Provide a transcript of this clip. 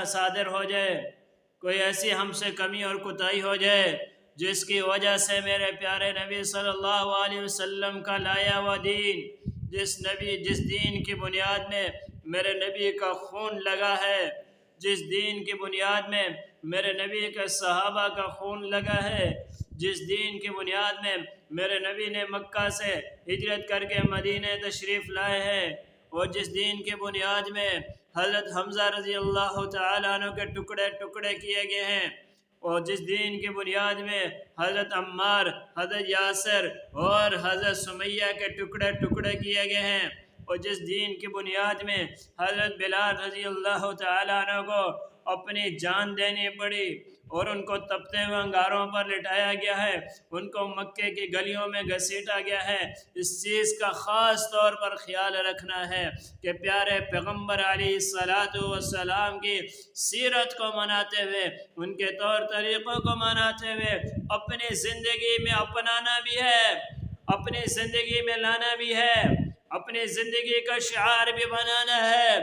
صادر ہو جائے، کوئی ایسی ہم سے کمی اور کوتاہی ہو جائے جس کی وجہ سے میرے پیارے نبی صلی اللہ علیہ وسلم کا لایا ہوا دین، جس دین کی بنیاد میں میرے نبی کا خون لگا ہے، جس دین کی بنیاد میں میرے نبی کے صحابہ کا خون لگا ہے، جس دین کی بنیاد میں میرے نبی نے مکہ سے ہجرت کر کے مدینہ تشریف لائے ہیں، اور جس دین کی بنیاد میں حضرت حمزہ رضی اللہ تعالیٰ عنہ کے ٹکڑے ٹکڑے کیے گئے ہیں، اور جس دین کی بنیاد میں حضرت عمار، حضرت یاسر اور حضرت سمیہ کے ٹکڑے ٹکڑے کیے گئے ہیں، اور جس دین کی بنیاد میں حضرت بلال رضی اللہ تعالیٰ عنہ کو اپنی جان دینی پڑی اور ان کو تپتے ہوئے انگاروں پر لٹایا گیا ہے، ان کو مکے کی گلیوں میں گھسیٹا گیا ہے، اس چیز کا خاص طور پر خیال رکھنا ہے کہ پیارے پیغمبر علیہ السلام کی سیرت کو مناتے ہوئے، ان کے طور طریقوں کو مناتے ہوئے اپنی زندگی میں اپنانا بھی ہے، اپنی زندگی میں لانا بھی ہے، اپنی زندگی کا شعار بھی بنانا ہے